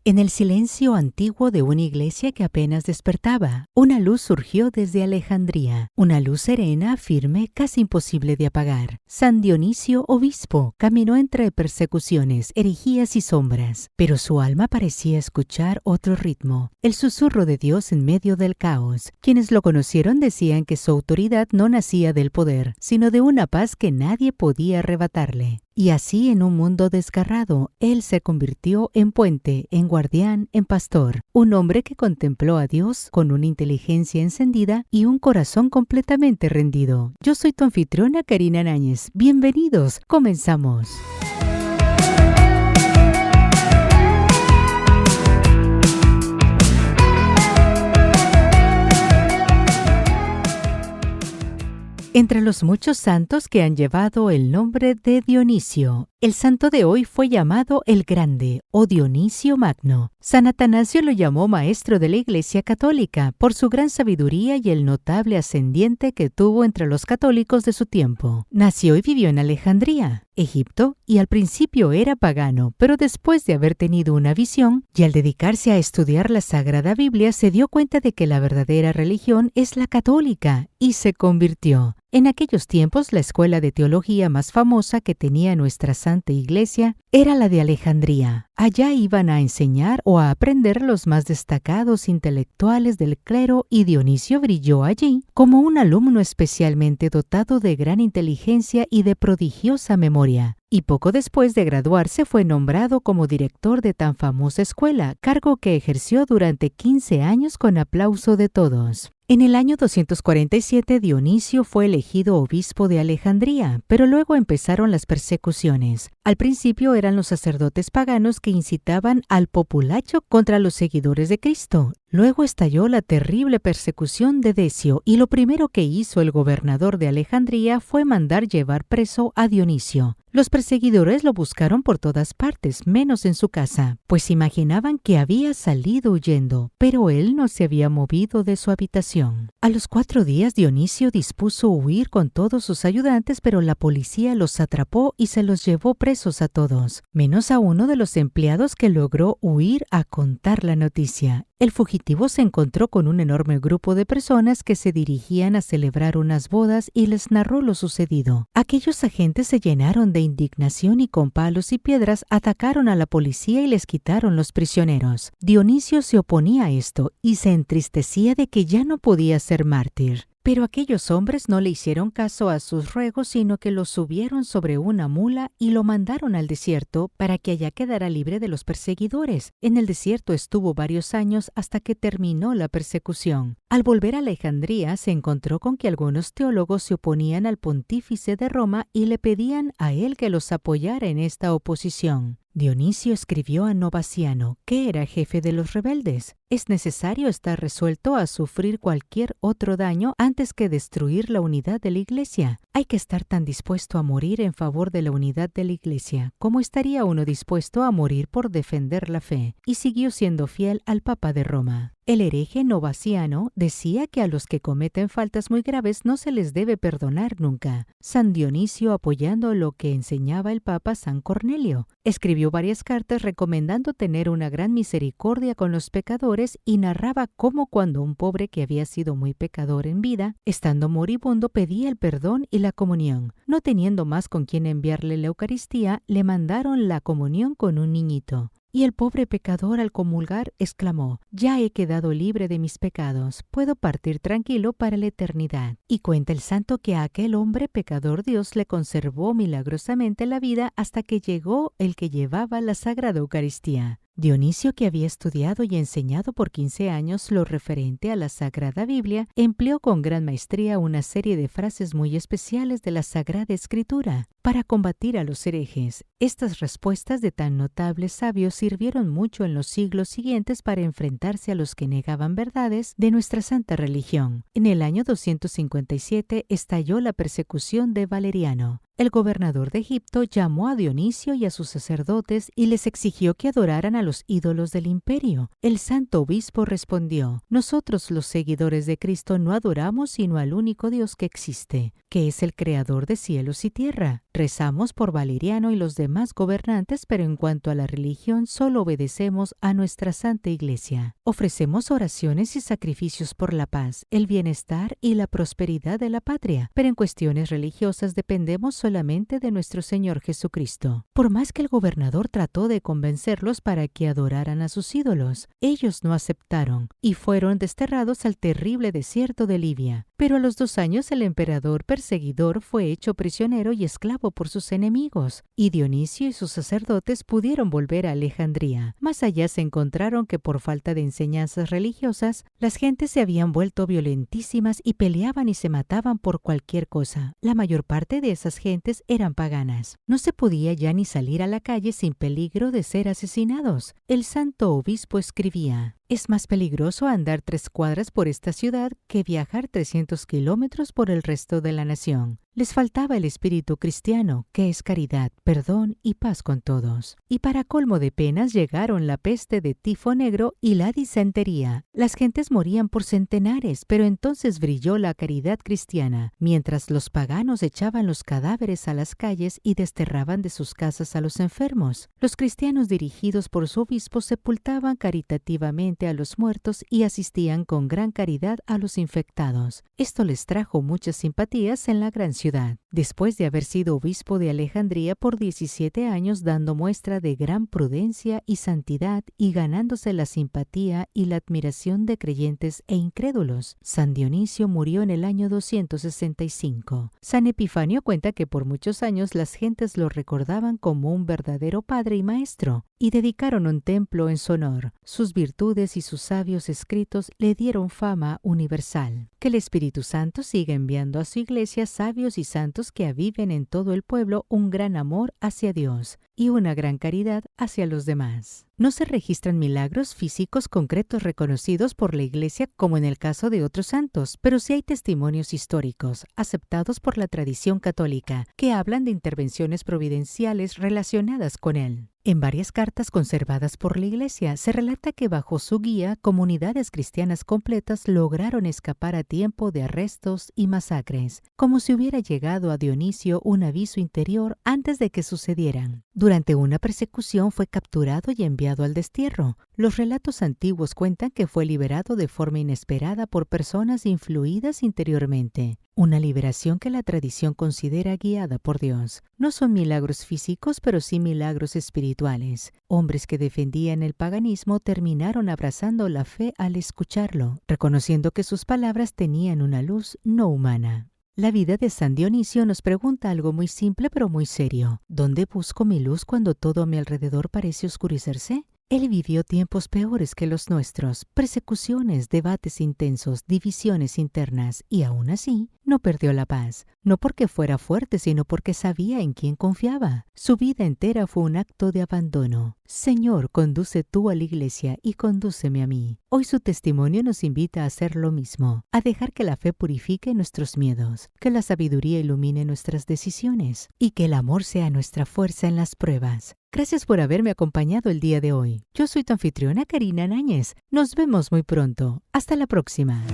En el silencio antiguo de una iglesia que apenas despertaba, una luz surgió desde Alejandría, una luz serena, firme, casi imposible de apagar. San Dionisio, obispo, caminó entre persecuciones, herejías y sombras, pero su alma parecía escuchar otro ritmo, el susurro de Dios en medio del caos. Quienes lo conocieron decían que su autoridad no nacía del poder, sino de una paz que nadie podía arrebatarle. Y así, en un mundo desgarrado, él se convirtió en puente, en guardián, en pastor, un hombre que contempló a Dios con una inteligencia encendida y un corazón completamente rendido. Yo soy tu anfitriona, Karina Náñez. Bienvenidos, comenzamos. Entre los muchos santos que han llevado el nombre de Dionisio, el santo de hoy fue llamado el Grande o Dionisio Magno. San Atanasio lo llamó maestro de la Iglesia Católica por su gran sabiduría y el notable ascendiente que tuvo entre los católicos de su tiempo. Nació y vivió en Alejandría, Egipto, y al principio era pagano, pero después de haber tenido una visión y al dedicarse a estudiar la Sagrada Biblia se dio cuenta de que la verdadera religión es la católica y se convirtió. En aquellos tiempos, la escuela de teología más famosa que tenía nuestra Santa Iglesia era la de Alejandría. Allá iban a enseñar o a aprender los más destacados intelectuales del clero y Dionisio brilló allí como un alumno especialmente dotado de gran inteligencia y de prodigiosa memoria. Y poco después de graduarse fue nombrado como director de tan famosa escuela, cargo que ejerció durante 15 años con aplauso de todos. En el año 247 Dionisio fue elegido obispo de Alejandría, pero luego empezaron las persecuciones. Al principio eran los sacerdotes paganos que incitaban al populacho contra los seguidores de Cristo. Luego estalló la terrible persecución de Decio y lo primero que hizo el gobernador de Alejandría fue mandar llevar preso a Dionisio. Los perseguidores lo buscaron por todas partes, menos en su casa, pues imaginaban que había salido huyendo, pero él no se había movido de su habitación. A los 4 días Dionisio dispuso huir con todos sus ayudantes, pero la policía los atrapó y se los llevó presos a todos, menos a uno de los empleados que logró huir a contar la noticia. El fugitivo se encontró con un enorme grupo de personas que se dirigían a celebrar unas bodas y les narró lo sucedido. Aquellos agentes se llenaron de indignación y con palos y piedras atacaron a la policía y les quitaron los prisioneros. Dionisio se oponía a esto y se entristecía de que ya no podía ser mártir. Pero aquellos hombres no le hicieron caso a sus ruegos, sino que lo subieron sobre una mula y lo mandaron al desierto para que allá quedara libre de los perseguidores. En el desierto estuvo varios años hasta que terminó la persecución. Al volver a Alejandría se encontró con que algunos teólogos se oponían al pontífice de Roma y le pedían a él que los apoyara en esta oposición. Dionisio escribió a Novaciano, que era jefe de los rebeldes: es necesario estar resuelto a sufrir cualquier otro daño antes que destruir la unidad de la Iglesia. Hay que estar tan dispuesto a morir en favor de la unidad de la Iglesia como estaría uno dispuesto a morir por defender la fe, y siguió siendo fiel al Papa de Roma. El hereje Novaciano decía que a los que cometen faltas muy graves no se les debe perdonar nunca. San Dionisio, apoyando lo que enseñaba el Papa San Cornelio, escribió varias cartas recomendando tener una gran misericordia con los pecadores y narraba cómo cuando un pobre que había sido muy pecador en vida, estando moribundo, pedía el perdón y la comunión. No teniendo más con quien enviarle la Eucaristía, le mandaron la comunión con un niñito. Y el pobre pecador al comulgar exclamó: «Ya he quedado libre de mis pecados, puedo partir tranquilo para la eternidad». Y cuenta el santo que a aquel hombre pecador Dios le conservó milagrosamente la vida hasta que llegó el que llevaba la Sagrada Eucaristía. Dionisio, que había estudiado y enseñado por 15 años lo referente a la Sagrada Biblia, empleó con gran maestría una serie de frases muy especiales de la Sagrada Escritura para combatir a los herejes. Estas respuestas de tan notables sabios sirvieron mucho en los siglos siguientes para enfrentarse a los que negaban verdades de nuestra santa religión. En el año 257 estalló la persecución de Valeriano. El gobernador de Egipto llamó a Dionisio y a sus sacerdotes y les exigió que adoraran a los ídolos del imperio. El santo obispo respondió: «Nosotros, los seguidores de Cristo, no adoramos sino al único Dios que existe. que es el creador de cielos y tierra. Rezamos por Valeriano y los demás gobernantes, pero en cuanto a la religión solo obedecemos a nuestra Santa Iglesia. Ofrecemos oraciones y sacrificios por la paz, el bienestar y la prosperidad de la patria, pero en cuestiones religiosas dependemos solamente de nuestro Señor Jesucristo. Por más que el gobernador trató de convencerlos para que adoraran a sus ídolos, ellos no aceptaron y fueron desterrados al terrible desierto de Libia. Pero a los 2 años el emperador perseguidor fue hecho prisionero y esclavo por sus enemigos, y Dionisio y sus sacerdotes pudieron volver a Alejandría. Más allá se encontraron que por falta de enseñanzas religiosas, las gentes se habían vuelto violentísimas y peleaban y se mataban por cualquier cosa. La mayor parte de esas gentes eran paganas. No se podía ya ni salir a la calle sin peligro de ser asesinados. El santo obispo escribía: es más peligroso andar 3 cuadras por esta ciudad que viajar 300 kilómetros por el resto de la nación. Les faltaba el espíritu cristiano, que es caridad, perdón y paz con todos. Y para colmo de penas llegaron la peste de tifo negro y la disentería. Las gentes morían por centenares, pero entonces brilló la caridad cristiana, mientras los paganos echaban los cadáveres a las calles y desterraban de sus casas a los enfermos. Los cristianos, dirigidos por su obispo, sepultaban caritativamente a los muertos y asistían con gran caridad a los infectados. Esto les trajo muchas simpatías en la gran ciudad. Después de haber sido obispo de Alejandría por 17 años, dando muestra de gran prudencia y santidad y ganándose la simpatía y la admiración de creyentes e incrédulos, San Dionisio murió en el año 265. San Epifanio cuenta que por muchos años las gentes lo recordaban como un verdadero padre y maestro, y dedicaron un templo en su honor. Sus virtudes y sus sabios escritos le dieron fama universal. Que el Espíritu Santo siga enviando a su iglesia sabios y santos que aviven en todo el pueblo un gran amor hacia Dios y una gran caridad hacia los demás. No se registran milagros físicos concretos reconocidos por la Iglesia como en el caso de otros santos, pero sí hay testimonios históricos, aceptados por la tradición católica, que hablan de intervenciones providenciales relacionadas con él. En varias cartas conservadas por la Iglesia se relata que bajo su guía comunidades cristianas completas lograron escapar a tiempo de arrestos y masacres, como si hubiera llegado a Dionisio un aviso interior antes de que sucedieran. Durante una persecución fue capturado y enviado al destierro. Los relatos antiguos cuentan que fue liberado de forma inesperada por personas influidas interiormente. Una liberación que la tradición considera guiada por Dios. No son milagros físicos, pero sí milagros espirituales. Hombres que defendían el paganismo terminaron abrazando la fe al escucharlo, reconociendo que sus palabras tenían una luz no humana. La vida de San Dionisio nos pregunta algo muy simple pero muy serio. ¿Dónde busco mi luz cuando todo a mi alrededor parece oscurecerse? Él vivió tiempos peores que los nuestros, persecuciones, debates intensos, divisiones internas, y aún así no perdió la paz, no porque fuera fuerte, sino porque sabía en quién confiaba. Su vida entera fue un acto de abandono. Señor, conduce tú a la iglesia y condúceme a mí. Hoy su testimonio nos invita a hacer lo mismo, a dejar que la fe purifique nuestros miedos, que la sabiduría ilumine nuestras decisiones y que el amor sea nuestra fuerza en las pruebas. Gracias por haberme acompañado el día de hoy. Yo soy tu anfitriona Karina Náñez. Nos vemos muy pronto. Hasta la próxima.